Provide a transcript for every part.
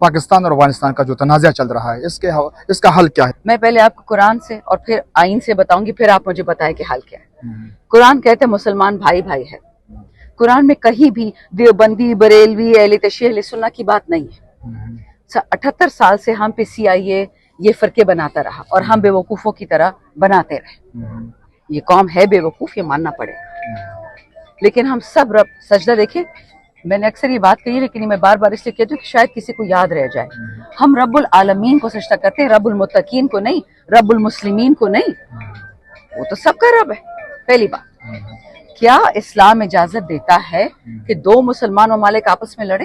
पाकिस्तान और अफगानिस्तान का जो तनाज़ा चल रहा है इसका हल क्या है? मैं पहले आपको कुरान से और फिर आइन से बताऊंगी, फिर आप मुझे बताएं कि हल क्या है। कुरान कहते हैं मुसलमान भाई भाई है। कुरान में कहीं भी देवबंदी, बरेलवी, अहले तशय्युह, अहले सुन्नत की बात नहीं है। 78 साल से हम पे CIA ये फरके बनाता रहा और हम बेवकूफ़ों की तरह बनाते रहे। ये कौम है बेवकूफ़, ये मानना पड़ेगा। लेकिन हम सब रब सजदा देखें, मैंने अक्सर ये बात कही है लेकिन मैं बार बार इसलिए कहती हूँ कि शायद किसी को याद रह जाए। हम रब्बुल आलमीन को सजदा करते हैं, रब्बुल मुत्तकीन को नहीं, रब्बुल मुस्लिमीन को नहीं। वो तो सबका रब है। पहली बात, क्या इस्लाम इजाजत देता है कि दो मुसलमान ममालिक आपस में लड़े?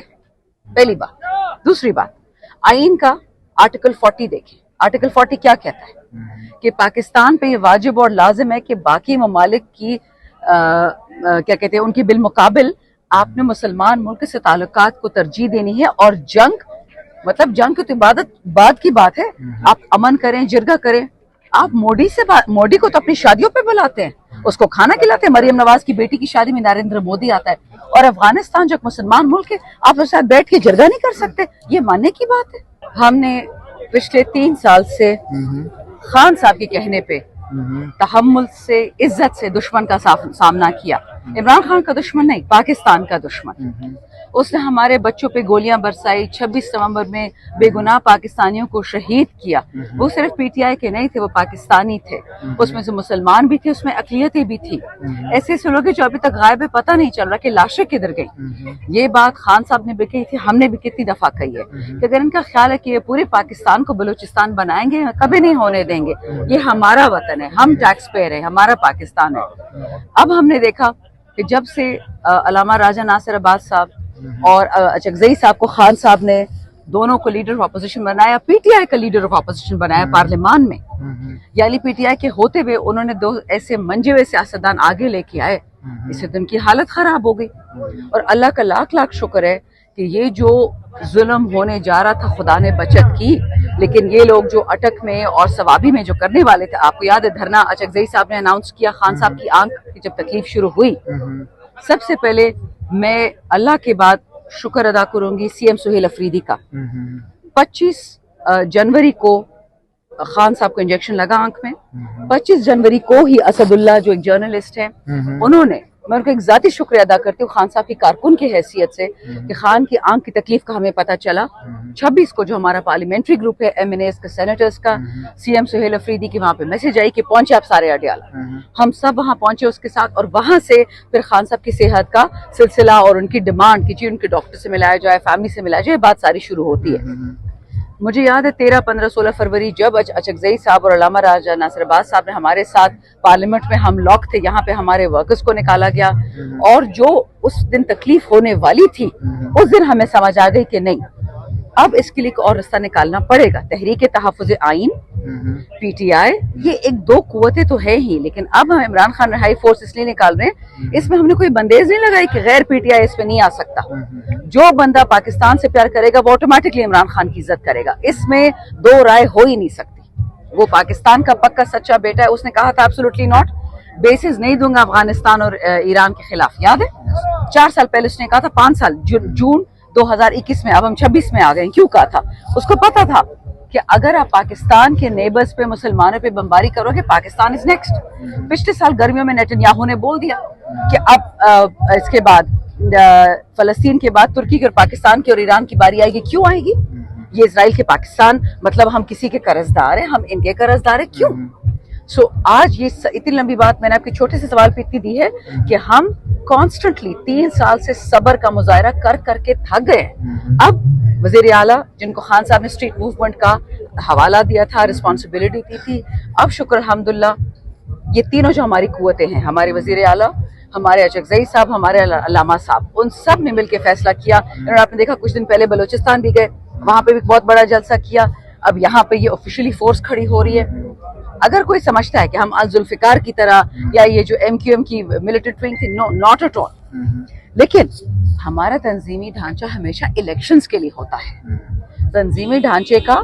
पहली बात। दूसरी बात, आइन का आर्टिकल 40 देखें। आर्टिकल 40 क्या कहता है कि पाकिस्तान पे ये वाजिब और लाजिम है कि बाकी ममालिक की क्या कहते हैं, उनकी बिलमुकाबिल आपने मुसलमान मुल्क से ताल्लुकात को तरजीह देनी है। और जंग, मतलब जंग की तो इबादत बाद की बात है। आप अमन करें, जिरगा करें। आप मोदी को तो अपनी शादियों पे बुलाते हैं, उसको खाना खिलाते हैं। मरियम नवाज की बेटी की शादी में नरेंद्र मोदी आता है। और अफगानिस्तान जो एक मुसलमान मुल्क है, आप उसके साथ बैठ के जिरगा नहीं कर सकते? ये मानने की बात है। हमने पिछले 3 साल से खान साहब के कहने पे तहम्मुल से, इज्जत से दुश्मन का सामना किया। इमरान खान का दुश्मन नहीं, पाकिस्तान का दुश्मन। उसने हमारे बच्चों पे गोलियां बरसाई, 26 नवंबर में बेगुनाह पाकिस्तानियों को शहीद किया। वो सिर्फ PTI के नहीं थे, वो पाकिस्तानी थे। उसमें से मुसलमान भी थे, उसमें अक़लियतें भी थी। ऐसे ऐसे लोग जो अभी तक गायब है, पता नहीं चल रहा कि लाशें किधर गई। ये बात खान साहब ने भी कही थी, हमने भी कितनी दफा कही है कि अगर इनका ख्याल है कि ये पूरे पाकिस्तान को बलूचिस्तान बनाएंगे, कभी नहीं होने देंगे। ये हमारा वतन है, हम टैक्स पेयर है, हमारा पाकिस्तान है। अब हमने देखा कि जब से अल्लामा राजा नासिर अब्बास साहब और अचकज़ई साहब को खान साहब ने दोनों को लीडर ऑफ अपोजिशन बनाया, PTI का लीडर ऑफ अपोजिशन बनाया पार्लियामान में, यानी PTI के होते हुए उन्होंने 2 ऐसे मंजे हुए सियासतदान आगे लेके आए, इससे तो उनकी हालत खराब हो गई। और अल्लाह का लाख लाख शुक्र है कि ये जो जुल्म होने जा रहा था खुदा ने बचत की। लेकिन ये लोग जो अटक में और सवाबी में जो करने वाले थे, आपको याद है धरना अचकज़ई साहब ने अनाउंस किया खान साहब की आंख की जब तकलीफ शुरू हुई। सबसे पहले मैं अल्लाह के बाद शुक्र अदा करूंगी CM सुहेल अफरीदी का। 25 जनवरी को खान साहब को इंजेक्शन लगा आंख में। 25 जनवरी को ही असदुल्ला जो एक जर्नलिस्ट है, उन्होंने, मैं उनको एक जाती शुक्रिया अदा करती हूँ खान साहब की कारकुन की हैसियत से कि खान की आंख की तकलीफ का हमें पता चला। 26 को जो हमारा पार्लियामेंट्री ग्रुप है MNAs का, सेनेटर्स का, CM सुहेल अफरीदी की वहाँ पे मैसेज आई कि पहुंचे आप सारे अडियाला। हम सब वहाँ पहुंचे उसके साथ। और वहाँ से फिर खान साहब की सेहत का सिलसिला और उनकी डिमांड कि जी उनके डॉक्टर से मिलाया जाए, फैमिली से मिलाया जाए, बात सारी शुरू होती है। मुझे याद है 13, 15, 16 फरवरी जब अचकज़ई साहब और अल्लामा राजा नासिर अब्बास साहब ने हमारे साथ पार्लियामेंट में, हम लॉक थे, यहाँ पे हमारे वर्कर्स को निकाला गया। और जो उस दिन तकलीफ होने वाली थी, उस दिन हमें समझ आ गई कि नहीं, अब इसके लिए और रास्ता निकालना पड़ेगा। तहरीक तहफ़्फ़ुज़ आइन, PTI, ये 1-2 कुव्वतें तो है ही, लेकिन अब हम इमरान खान रिहाई फोर्स इसलिए निकाल रहे हैं, इसमें हमने कोई बंदेज नहीं लगाई कि गैर PTI इस पे नहीं आ सकता। जो बंदा पाकिस्तान से प्यार करेगा वो ऑटोमेटिकली इमरान खान की इज्जत करेगा, इसमें 2 राय हो ही नहीं सकती। वो पाकिस्तान का पक्का सच्चा बेटा है। उसने कहा था एब्सोल्युटली नॉट, बेसिस नहीं दूंगा अफगानिस्तान और ईरान के खिलाफ, याद है? 4 साल पहले उसने कहा था, 5 साल, जून 2021 में, अब हम 26 में आ गए। क्यों कहा था? उसको पता था कि अगर आप पाकिस्तान के नेबर्स पे, मुसलमानों पे बमबारी करोगे, पाकिस्तान इज नेक्स्ट। पिछले साल गर्मियों में नेतन्याहू ने बोल दिया कि अब इसके बाद फलस्तीन के बाद तुर्की के और पाकिस्तान की और ईरान की बारी आएगी। क्यों आएगी? ये इजराइल के पाकिस्तान, मतलब हम किसी के कर्जदार हैं, हम इनके कर्जदार हैं, क्यों? आज ये इतनी लंबी बात मैंने आपके छोटे से सवाल पे इतनी दी है कि हम कॉन्स्टेंटली 3 साल से सब्र का मुजाहरा कर करके थक गए। अब वज़ीर आला, जिनको खान साहब ने स्ट्रीट मूवमेंट का हवाला दिया था, रिस्पॉन्सिबिलिटी दी थी, अब शुक्र अल्हम्दुलिल्लाह ये तीनों जो हमारी कुव्वतें हैं, हमारे वज़ीर आला, हमारे अचकज़ई साहब, हमारे अल्लामा साहब, उन सब ने मिलकर फैसला किया। इन्होंने, आपने देखा कुछ दिन पहले बलूचिस्तान भी गए, वहां पे भी बहुत बड़ा जलसा किया। अब यहाँ पे ये ऑफिशियली फोर्स खड़ी हो रही है। अगर कोई समझता है कि हम जुल्फिकार की तरह या ये जो MQM की मिलिट्री ट्रेनिंग थी, नो, नॉट एट ऑल। लेकिन हमारा तंजीमी ढांचा हमेशा इलेक्शंस के लिए होता है। तंजीमी ढांचे का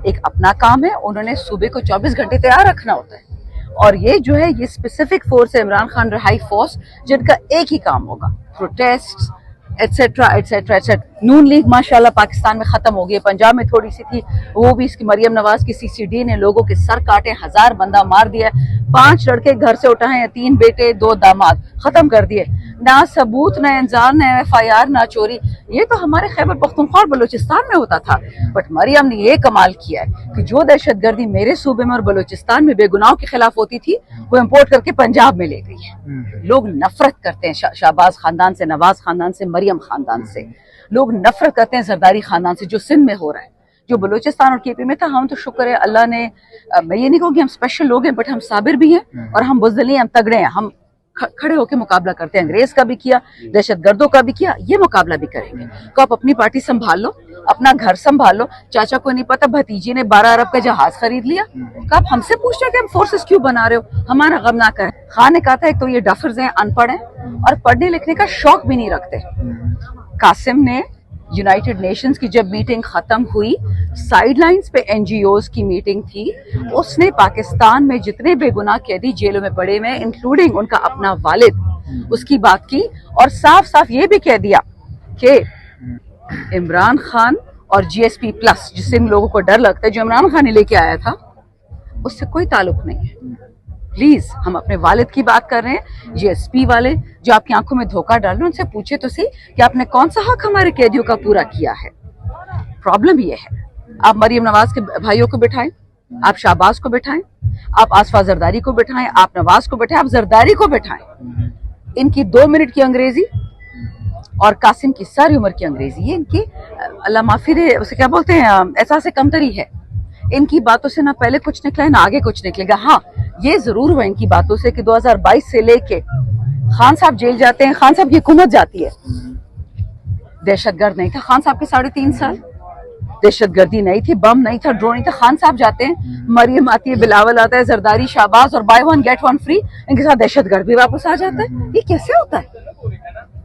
एक अपना काम है, उन्होंने सूबे को 24 घंटे तैयार रखना होता है। और ये जो है, ये स्पेसिफिक फोर्स है इमरान खान रिहाई फोर्स, जिनका एक ही काम होगा, प्रोटेस्ट, एटसेट्रा एटसेट्रा एटसेट्रा। नून लीग माशाल्लाह पाकिस्तान में खत्म हो गई है, पंजाब में थोड़ी सी थी, वो भी इसकी मरियम नवाज की CCD ने लोगों के सर काटे, 1000 बंदा मार दिया, 5 लड़के घर से उठाए, 3 बेटे 2 दामाद, खत्म कर दिए। ना सबूत, ना इंजार, ना FIR, ना चोरी। ये तो हमारे खैबर पख्तूनख्वा और बलूचिस्तान में होता था, बट मरियम ने ये कमाल किया है कि जो दहशतगर्दी मेरे सूबे में और बलूचिस्तान में बेगुनाहों के खिलाफ होती थी वो इम्पोर्ट करके पंजाब में ले गई है। लोग नफरत करते हैं शाहबाज खानदान से, नवाज खानदान से, मरियम खानदान से। लोग नफरत करते हैं जरदारी खानदान से, जो सिंध में हो रहा है, जो बलूचिस्तान और KP में था। हम तो शुक्र है अल्लाह ने, मैं ये नहीं कहूँगी हम स्पेशल लोग हैं, बट हम साबिर भी हैं और हम बुज़दिल, हम तगड़े हैं, हम खड़े होकर मुकाबला करते हैं। अंग्रेज का भी किया, दहशतगर्दों का भी किया, ये मुकाबला भी करेंगे। तो आप अपनी पार्टी संभाल लो, अपना घर संभाल लो। चाचा को नहीं पता भतीजी ने 12 अरब का जहाज खरीद लिया, तो आप हमसे पूछ रहे हैं कि हम फोर्सेस क्यों बना रहे हो, हमारा गम ना करें। खान ने कहा था एक तो ये डफर्स हैं, अनपढ़ हैं और पढ़ने लिखने का शौक भी नहीं रखते। कासिम ने यूनाइटेड नेशंस की जब मीटिंग खत्म हुई, साइडलाइंस पे NGOs की मीटिंग थी, उसने पाकिस्तान में जितने बेगुनाह कैदी जेलों में पड़े हुए, इंक्लूडिंग उनका अपना वालिद, उसकी बात की और साफ साफ ये भी कह दिया कि इमरान खान और GSP प्लस, जिससे इन लोगों को डर लगता है, जो इमरान खान ने लेके आया था, उससे कोई ताल्लुक नहीं है। प्लीज, हम अपने वालिद की बात कर रहे हैं। GSP वाले जो आपकी आंखों में धोखा डाल रहे हैं, उनसे पूछे तो सही कि आपने कौन सा हक हमारे कैदियों का पूरा किया है। प्रॉब्लम ये है, आप मरियम नवाज के भाइयों को बिठाएं, आप शाहबाज को बिठाएं, आप आसफा जरदारी को बिठाएं, आप नवाज को बिठाएं, आप जरदारी को बिठाएं। इनकी 2 मिनट की अंग्रेजी और कासिम की सारी उम्र की अंग्रेजी, ये इनकी अल्लाह माफी दे, उसे क्या बोलते हैं, एहसास कमतरी है। इनकी बातों से ना पहले कुछ निकला है ना आगे कुछ निकलेगा। हाँ, ये जरूर हुआ इनकी बातों से कि 2022 से लेके खान साहब जेल जाते हैं, खान साहब की हुकूमत जाती है। दहशतगर्द नहीं था खान साहब के 3.5 साल, दहशतगर्दी नहीं थी, बम नहीं था, ड्रोन नहीं था। खान साहब जाते हैं, मरियम आती है, बिलावल आता है, जरदारी, शाहबाज और by one get one free, इनके साथ दहशतगर्द भी वापस आ जाता है। ये कैसे होता है?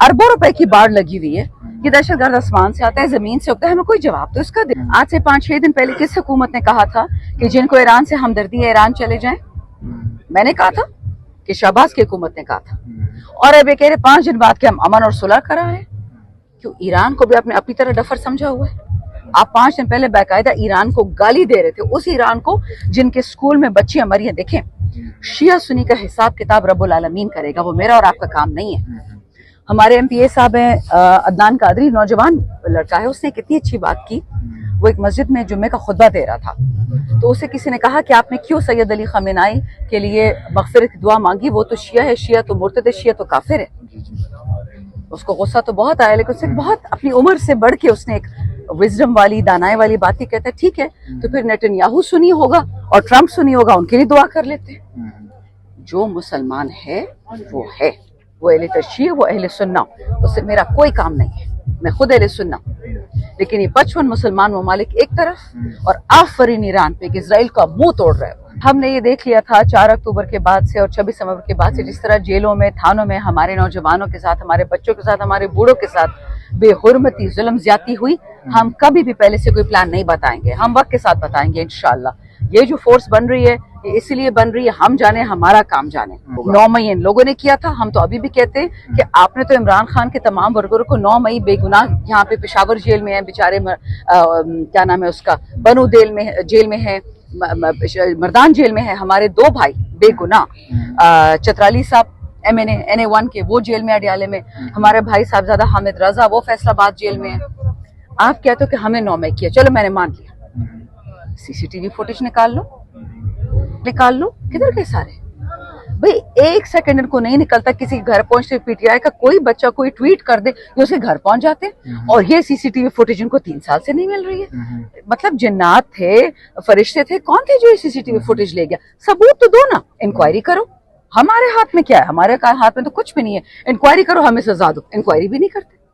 अरबों रुपए की बाढ़ लगी हुई है, ये दहशतगर्द आसमान से आता है, जमीन से उगता है, हमें कोई जवाब तो इसका दे। आज से 5-6 दिन पहले किस हुकूमत ने कहा था कि जिनको ईरान से हमदर्दी है ईरान चले जाएं? मैंने कहा था कि शाहबाज की हुकूमत ने कहा था, और अब ये कह रहे 5 दिन बाद के हम अमन और सुलह करा है। क्यों? ईरान को भी आपने अपनी तरह डफर समझा हुआ है। आप 5 दिन पहले बाकायदा ईरान को गाली दे रहे थे, उस ईरान को जिनके स्कूल में बच्चियां मरी हैं। देखें, शिया सुन्नी का हिसाब किताब रब्बुल आलमीन करेगा, वो मेरा और आपका काम नहीं है। हमारे MPA साहब हैं अदनान कादरी, नौजवान लड़का है, उसने कितनी अच्छी बात की। वो एक मस्जिद में जुम्मे का खुतबा दे रहा था, तो उसे किसी ने कहा कि आपने क्यों सैयद अली खमेनाई के लिए मगफिरत की दुआ मांगी, वो तो शिया है, शिया तो मुर्तद है, शिया तो काफिर है। उसको गुस्सा तो बहुत आया, लेकिन उसने बहुत अपनी उम्र से बढ़ के उसने एक विजडम वाली, दानाई वाली बात ही कहता है, ठीक है तो फिर नेतन्याहू सुनी होगा और ट्रंप सुनी होगा, उनके लिए दुआ कर लेते हैं। जो मुसलमान है वो है, वो अहले तशय्युअ, वो अहले सुन्ना, उससे मेरा कोई काम नहीं है, मैं खुद अहले सुन्ना। लेकिन ये 55 मुसलमान ममालिक एक तरफ और आफरीन ईरान पे कि इजराइल का मुंह तोड़ रहा है। हमने ये देख लिया था 4 अक्टूबर के बाद से और 26 नवंबर के बाद से, जिस तरह जेलों में, थानों में हमारे नौजवानों के साथ, हमारे बच्चों के साथ, हमारे बूढ़ों के साथ बेहुरमती, जुल्म, ज्यादती हुई। हम कभी भी पहले से कोई प्लान नहीं बताएंगे, हम वक्त के साथ बताएंगे इंशाअल्लाह। ये जो फोर्स बन रही है ये इसलिए बन रही है, हम जाने, हमारा काम जाने। 9 मई इन लोगों ने किया था, हम तो अभी भी कहते हैं कि आपने तो इमरान खान के तमाम वर्करों को 9 मई बेगुनाह यहाँ पे पेशावर जेल में है बेचारे, क्या नाम है उसका, बनू जेल में है, मर्दान जेल में है। हमारे 2 भाई बेगुनाह, चतराली साहब NA1 के, वो जेल में अडियाले में। हमारे भाई साहबजादा हामिद रजा, वो फैसलाबाद जेल में है। आप कहते हो कि हमें 9 मई किया, चलो मैंने मान लिया, CCTV फुटेज निकाल लो, किधर गए सारे? भाई 1 सेकंड इनको नहीं निकलता किसी के घर पहुंचते। PTI का कोई बच्चा कोई ट्वीट कर दे कि उसके घर पहुंच जाते, और ये CCTV फुटेज इनको 3 साल से नहीं मिल रही है। मतलब जिन्नात थे, फरिश्ते थे, कौन थे जो ये CCTV फुटेज ले गया? सबूत तो दो ना, इंक्वायरी करो। हमारे हाथ में क्या है? हमारे हाथ में तो कुछ भी नहीं है। इंक्वायरी करो, हमें सजा दो, इंक्वायरी भी नहीं करते।